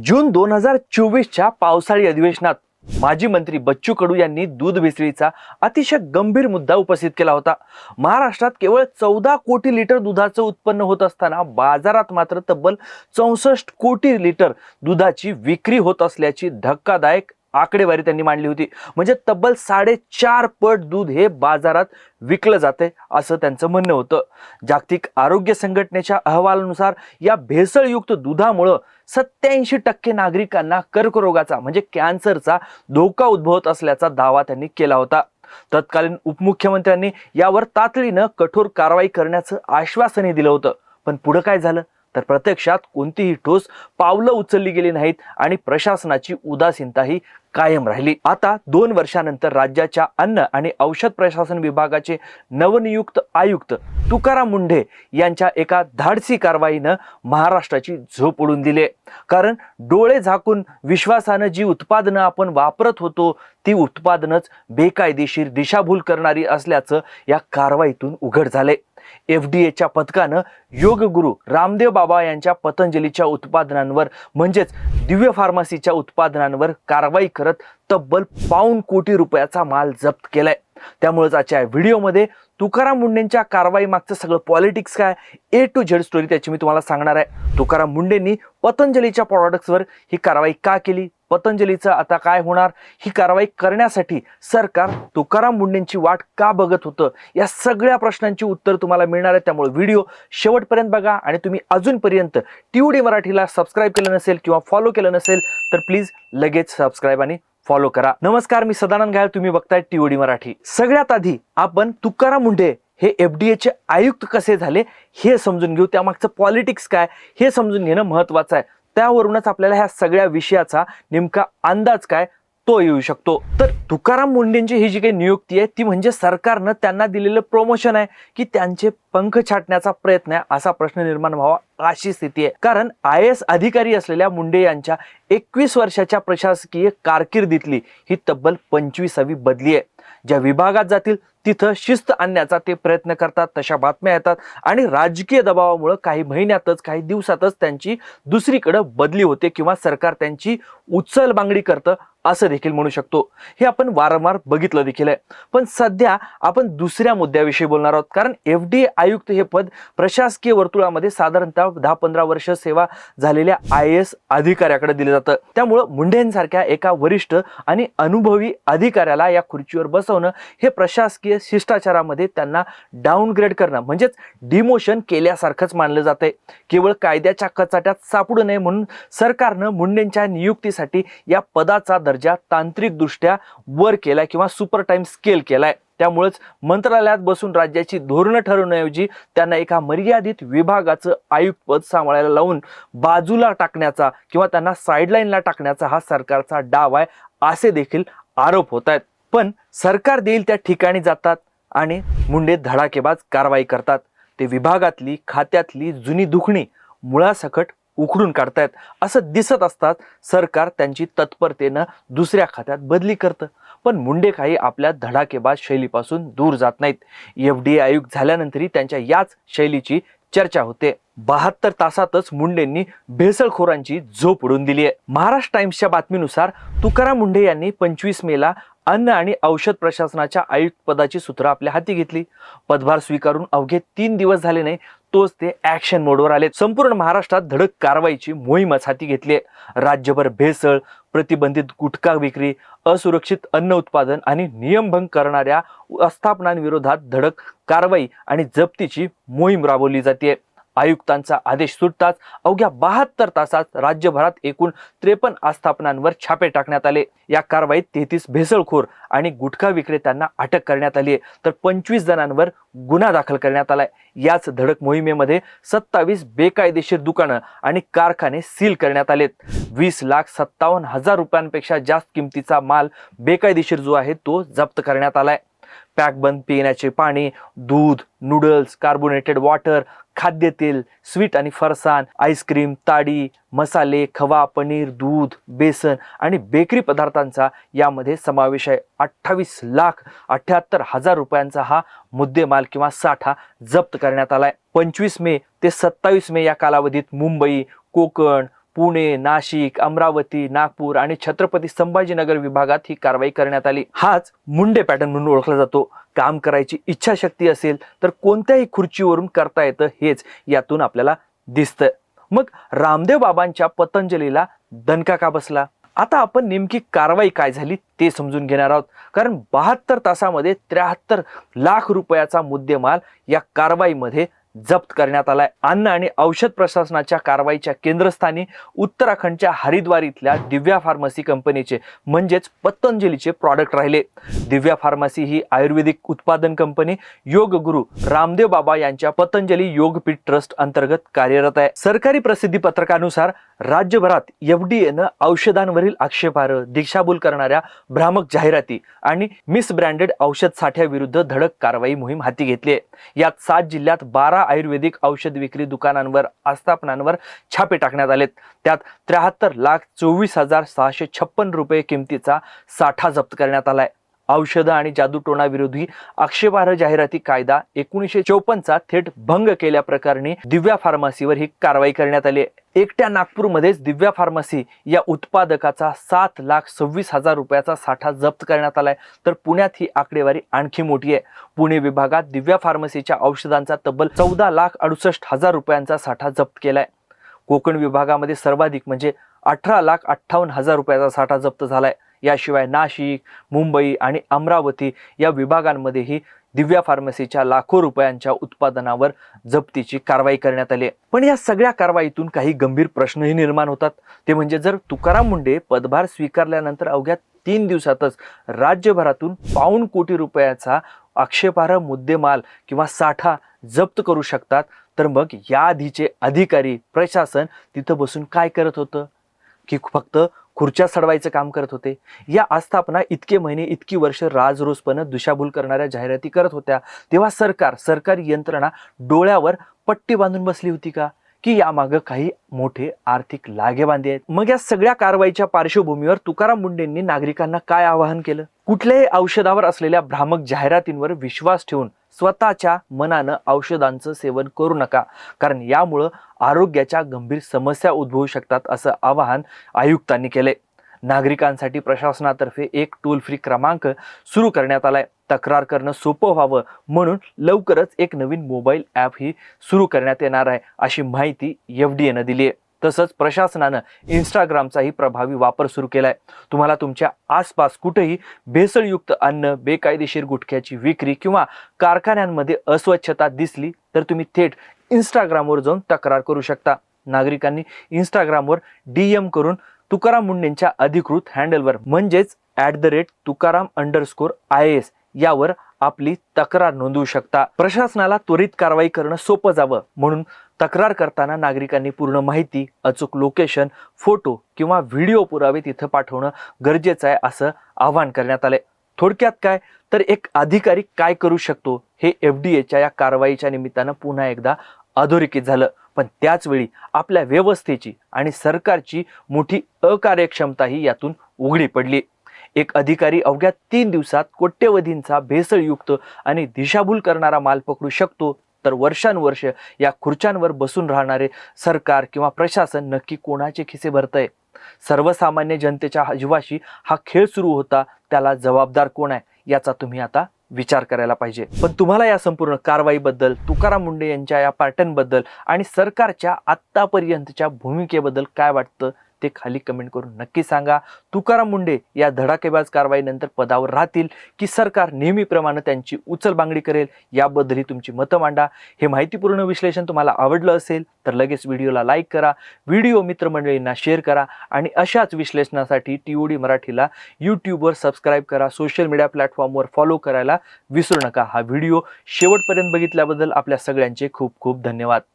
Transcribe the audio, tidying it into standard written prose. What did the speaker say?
जून 2024च्या पावसाळी अधिवेशनात माजी मंत्री बच्चू कडू यांनी दूध भेसळीचा अतिशय गंभीर मुद्दा उपस्थित केला होता। महाराष्ट्रात केवळ 14 कोटी लिटर दुधाचं उत्पन्न होत असताना बाजारात मात्र तब्बल 64 कोटी लिटर दुधाची विक्री होत असल्याची धक्कादायक आकडेवारी त्यांनी मांडली होती। म्हणजे तब्बल 4.5 पट दूध हे बाजारात विकलं जाते असं त्यांचं म्हणणं होतं। जागतिक आरोग्य संघटनेच्या अहवालानुसार या भेसळयुक्त दुधामुळे 87% नागरिकांना कर्करोगाचा म्हणजे कॅन्सरचा धोका उद्भवत असल्याचा दावा त्यांनी केला होता। तत्कालीन उपमुख्यमंत्र्यांनी यावर तातडीनं कठोर कारवाई करण्याचं आश्वासनही दिलं होतं, पण पुढे काय झालं तर प्रत्यक्षात कोणतीही ठोस पावलं उचलली गेली नाहीत आणि प्रशासनाची उदासीनताही कायम राहिली। आता 2 वर्षानंतर राज्याच्या अन्न आणि औषध प्रशासन विभागाचे नवनियुक्त आयुक्त तुकाराम मुंढे यांच्या एका धाडसी कारवाईनं महाराष्ट्राची झोप उडून दिली। कारण डोळे झाकून विश्वासानं जी उत्पादनं आपण वापरत होतो ती उत्पादनच बेकायदेशीर दिशाभूल करणारी असल्याचं या कारवाईतून उघड झाले। एफडीएच्या पथकानं योगगुरु रामदेव बाबा यांच्या पतंजलीच्या उत्पादनांवर म्हणजेच दिव्य फार्मसीच्या उत्पादनांवर कारवाई करत तब्बल पाऊण कोटी रुपयाचा माल जप्त केलाय। त्यामुळेच आजच्या व्हिडिओमध्ये तुकाराम मुंढेंच्या कारवाई मागचं सगळं पॉलिटिक्स काय A to Z स्टोरी त्याची मी तुम्हाला सांगणार आहे। तुकाराम मुंढेंनी पतंजलीच्या प्रॉडक्ट्सवर ही कारवाई का केली, पतंजलीचं आता काय होणार, ही कारवाई करण्यासाठी सरकार तुकाराम मुंढेंची वाट का बघत होतं, या सगळ्या प्रश्नांची उत्तर तुम्हाला मिळणार आहे। त्यामुळे व्हिडिओ शेवटपर्यंत बघा आणि तुम्ही अजूनपर्यंत TOD मराठीला सबस्क्राईब केलं नसेल किंवा फॉलो केलं नसेल तर प्लीज लगेच सबस्क्राईब आणि फॉलो करा। नमस्कार, मी सदानंद घायल, तुम्ही बघताय TOD मराठी। सगळ्यात आधी आपण तुकाराम मुंढे हे एफडीएचे आयुक्त कसे झाले हे समजून घेऊ, त्यामागचं पॉलिटिक्स काय हे समजून घेणं महत्त्वाचं आहे। त्यावरूनच आपल्याला ह्या सगळ्या विषयाचा नेमका अंदाज काय तो येऊ शकतो। तर तुकाराम मुंढेंची ही जी काही नियुक्ती आहे ती म्हणजे सरकारनं त्यांना दिलेलं प्रमोशन आहे की त्यांचे पंख छाटण्याचा प्रयत्न आहे, असा प्रश्न निर्माण व्हावा अशी स्थिती आहे। कारण IAS अधिकारी असलेल्या मुंढे यांच्या 21 वर्षाच्या प्रशासकीय कारकिर्दीतली ही तब्बल 25वी बदली आहे। ज्या विभागात जातील तिथं शिस्त आणण्याचा ते प्रयत्न करतात, तशा बातम्या येतात आणि राजकीय दबावामुळे काही महिन्यातच काही दिवसातच त्यांची दुसरीकडे बदली होते किंवा सरकार त्यांची उचल बांगडी करतं असं देखील म्हणू शकतो। हे आपण वारंवार बघितलं देखील आहे। पण सध्या आपण दुसऱ्या मुद्द्याविषयी बोलणार आहोत, कारण FDA आयुक्त हे पद प्रशासकीय वर्तुळामध्ये साधारणतः 10-15 वर्ष सेवा झालेल्या IAS अधिकाऱ्याकडे दिले जातं। त्यामुळे मुंढेंसारख्या एका वरिष्ठ आणि अनुभवी अधिकाऱ्याला या खुर्चीवर बसवणं हे प्रशासकीय शिष्टाचारामध्ये त्यांना डाऊनग्रेड करणं म्हणजेच डिमोशन केल्यासारखंच मानलं जातंय। केवळ कायद्याच्या कचाट्यात सापडू नये म्हणून सरकारनं मुंढेंच्या नियुक्तीसाठी या पदाचा दर्जा तांत्रिकदृष्ट्या वर केलाय किंवा सुपर टाइम स्केल केलाय। त्यामुळेच मंत्रालयात बसून राज्याची धोरणं ठरवण्याऐवजी त्यांना एका मर्यादित विभागाचं आयुक्त पद सांभाळायला लावून बाजूला टाकण्याचा किंवा त्यांना साईडलाईनला टाकण्याचा हा सरकारचा डाव आहे असे देखील आरोप होत आहेत। पण सरकार देईल त्या ठिकाणी जातात आणि मुंढे धडाकेबाज कारवाई करतात। ते विभागातली खात्यातली जुनी दुखणी मुळासकट उखडून काढतायत असं दिसत असतात सरकार त्यांची तत्परतेनं दुसऱ्या खात्यात बदली करतं। पण मुंढे काही आपल्या धडाकेबाज शैलीपासून दूर जात नाहीत। FDA आयुक्त झाल्यानंतरही त्यांच्या याच शैलीची चर्चा होते। 72 तासातच मुंढेंनी भेसळखोरांची झोप उडून दिली आहे। महाराष्ट्र टाइम्सच्या बातमीनुसार तुकाराम मुंढे यांनी 25 मेला अन्न आणि औषध प्रशासनाच्या आयुक्त पदाची सूत्र आपल्या हाती घेतली। पदभार स्वीकारून अवघे 3 दिवस झाले नाही तोच ते ऍक्शन मोडवर आले। संपूर्ण महाराष्ट्रात धडक कारवाईची मोहीमच हाती घेतली आहे। राज्यभर भेसळ, प्रतिबंधित गुटखा विक्री, असुरक्षित अन्न उत्पादन आणि नियमभंग करणाऱ्या आस्थापनांविरोधात धडक कारवाई आणि जप्तीची मोहीम राबवली जाते। आयुक्तांचा आदेश सुटताच अवघ्या 72 तासात राज्यभरात एकूण 53 आस्थापनांवर छापे टाकण्यात आले। या कारवाईत 33 भेसळखोर आणि गुटखा विक्रेत्यांना अटक करण्यात आली आहे, तर 25 जणांवर गुन्हा दाखल करण्यात आलाय। याच धडक मोहिमेमध्ये 27 बेकायदेशीर दुकानं आणि कारखाने सील करण्यात आलेत। 20,57,000 रुपयांपेक्षा जास्त किमतीचा माल बेकायदेशीर जो आहे तो जप्त करण्यात आलाय। पॅकबंद पिण्याचे पाणी, दूध, नूडल्स, कार्बोनेटेड वॉटर, खाद्यतेल, स्वीट आणि फरसाण, आईस्क्रीम, ताडी, मसाले, खवा, पनीर, दूध, बेसन आणि बेकरी पदार्थांचा यामध्ये समावेश आहे। 28,78,000 रुपयांचा हा मुद्देमाल किंवा साठा जप्त करण्यात आलाय। 25 मे ते 27 मे या कालावधीत मुंबई, कोकण, पुणे, नाशिक, अमरावती, नागपूर आणि छत्रपती संभाजीनगर विभागात ही कारवाई करण्यात आली. हाच मुंडे पॅटर्न म्हणून ओळखला जातो. काम करायची इच्छाशक्ती असेल तर कोणत्याही खुर्चीवरून करता येतं हेच यातून आपल्याला दिसतं. मग रामदेव बाबांच्या पतंजलीला दणका का बसला? आता आपण नेमकी कारवाई काय झाली ते समजून घेणार आहोत. कारण 72 तासामध्ये 73 लाख रुपयाचा मुद्देमाल या कारवाईमध्ये जप्त करण्यात आलाय. अन्न आणि औषध प्रशासनाच्या कारवाईच्या केंद्रस्थानी उत्तराखंडच्या हरिद्वार इथल्या दिव्या फार्मसी कंपनीचे म्हणजेच पतंजलीचे प्रॉडक्ट राहिले. दिव्या फार्मसी ही आयुर्वेदिक उत्पादन कंपनी योग गुरु रामदेव बाबा यांच्या पतंजली योगपीठ ट्रस्ट अंतर्गत कार्यरत आहे. सरकारी प्रसिद्धी पत्रकानुसार राज्यभरात FDA औषधांवरील आक्षेपार्ह दिशाभूल करणाऱ्या भ्रामक जाहिराती आणि मिसब्रँडेड औषध साठ्याविरुद्ध धडक कारवाई मोहीम हाती घेतली आहे. यात 7 जिल्ह्यात 12 आयुर्वेदिक औषध विक्री दुकानांवर आस्थापनांवर छापे टाकण्यात आलेत. त्यात 73,24,656 रुपये किमतीचा साठा जप्त करण्यात आलाय. औषध आणि जादूटोणा विरोधी आक्षेपार्ह जाहिराती कायदा 1954चा थेट भंग केल्याप्रकरणी दिव्या फार्मसीवर ही कारवाई करण्यात आली. एकट्या नागपूरमध्येच दिव्या फार्मसी या उत्पादकाचा 7,26,000 रुपयाचा साठा जप्त करण्यात आलाय. तर पुण्यात ही आकडेवारी आणखी मोठी आहे. पुणे विभागात दिव्या फार्मसीच्या औषधांचा तब्बल 14,68,000 रुपयांचा साठा जप्त केलाय. कोकण विभागामध्ये सर्वाधिक म्हणजे 18,58,000 रुपयाचा साठा जप्त झालाय. याशिवाय नाशिक, मुंबई आणि अमरावती या विभागांमध्येही दिव्या फार्मसीच्या लाखो रुपयांच्या उत्पादनावर जप्तीची कारवाई करण्यात आली. पण या सगळ्या कारवाईतून काही गंभीर प्रश्नही निर्माण होतात. ते म्हणजे जर तुकाराम मुंडे पदभार स्वीकारल्यानंतर अवघ्या 3 दिवसातच राज्यभरातून पाऊण कोटी रुपयाचा आक्षेपार्ह मुद्देमाल किंवा साठा जप्त करू शकतात, तर मग याआधीचे अधिकारी प्रशासन तिथं बसून काय करत होतं? की फक्त खुर्च्या सडवायचं काम करत होते? या आस्थापना इतके महिने इतकी वर्ष राजरोसपणे दिशाभूल करणाऱ्या जाहिराती करत होत्या, तेव्हा सरकारी यंत्रणा डोळ्यावर पट्टी बांधून बसली होती का? की यामागं काही मोठे आर्थिक लागेबांधे आहेत? मग या सगळ्या कारवाईच्या पार्श्वभूमीवर तुकाराम मुंडेंनी नागरिकांना काय आवाहन केलं? कुठल्याही औषधावर असलेल्या भ्रामक जाहिरातींवर विश्वास ठेवून स्वतःच्या मनानं औषधांचं सेवन करू नका, कारण यामुळं आरोग्याच्या गंभीर समस्या उद्भवू शकतात, असं आवाहन आयुक्तांनी केले. नागरिकांसाठी प्रशासनातर्फे एक टोल फ्री क्रमांक सुरू करण्यात आलाय. तक्रार करणं सोपं व्हावं म्हणून लवकरच एक नवीन मोबाईल ॲप ही सुरू करण्यात येणार आहे, अशी माहिती FDA दिली आहे. तसंच प्रशासनानं इंस्टाग्रामचाही प्रभावी वापर सुरू केलाय. तुम्हाला तुमच्या आसपास कुठेही भेसळयुक्त अन्न, बेकायदेशीर गुटख्याची विक्री किंवा कारखान्यांमध्ये अस्वच्छता दिसली तर तुम्ही थेट इंस्टाग्रामवर जाऊन तक्रार करू शकता. नागरिकांनी इंस्टाग्रामवर DM करून तुकाराम मुंडेंच्या अधिकृत हँडलवर म्हणजेच @तुकाराम_IAS यावर आपली तक्रार नोंदवू शकता. प्रशासनाला त्वरित कारवाई करणं सोपं जावं म्हणून तक्रार करताना नागरिकांनी पूर्ण माहिती, अचूक लोकेशन, फोटो किंवा व्हिडिओ पुरावे तिथं पाठवणं गरजेचं आहे, असं आवाहन करण्यात आलंय. थोडक्यात काय तर एक अधिकारी काय करू शकतो हे FDAच्या या कारवाईच्या निमित्तानं पुन्हा एकदा अधोरेखित झालं. पण त्याचवेळी आपल्या व्यवस्थेची आणि सरकारची मोठी अकार्यक्षमताही यातून उघडी पडली. एक अधिकारी अवघ्या 3 दिवसात कोट्यवधींचा भेसळयुक्त आणि दिशाभूल करणारा माल पकडू शकतो, तर वर्षानुवर्ष या खुर्च्यांवर बसून राहणारे सरकार किंवा प्रशासन नक्की कोणाचे खिसे भरतंय? सर्वसामान्य जनतेच्या जीवाशी हा खेळ सुरू होता, त्याला जबाबदार कोण आहे याचा तुम्ही आता विचार करायला पाहिजे. पण तुम्हाला या संपूर्ण कारवाईबद्दल, तुकाराम मुंडे यांच्या या पॅटर्नबद्दल आणि सरकारच्या आत्तापर्यंतच्या भूमिकेबद्दल काय वाटतं ते खाली कमेंट करून नक्की सांगा. तुकाराम मुंडे या धडाकेबाज कारवाईनंतर पदावर राहतील की सरकार नेहमीप्रमाणे त्यांची उचलबांगडी करेल, याबद्दलही तुमची मतं मांडा. हे माहितीपूर्ण विश्लेषण तुम्हाला आवडलं असेल तर लगेच व्हिडिओला लाईक करा, व्हिडिओ मित्रमंडळींना शेअर करा आणि अशाच विश्लेषणासाठी TOD मराठीला यूट्यूबवर सबस्क्राईब करा, सोशल मीडिया प्लॅटफॉर्मवर फॉलो करायला विसरू नका. हा व्हिडिओ शेवटपर्यंत बघितल्याबद्दल आपल्या सगळ्यांचे खूप खूप धन्यवाद.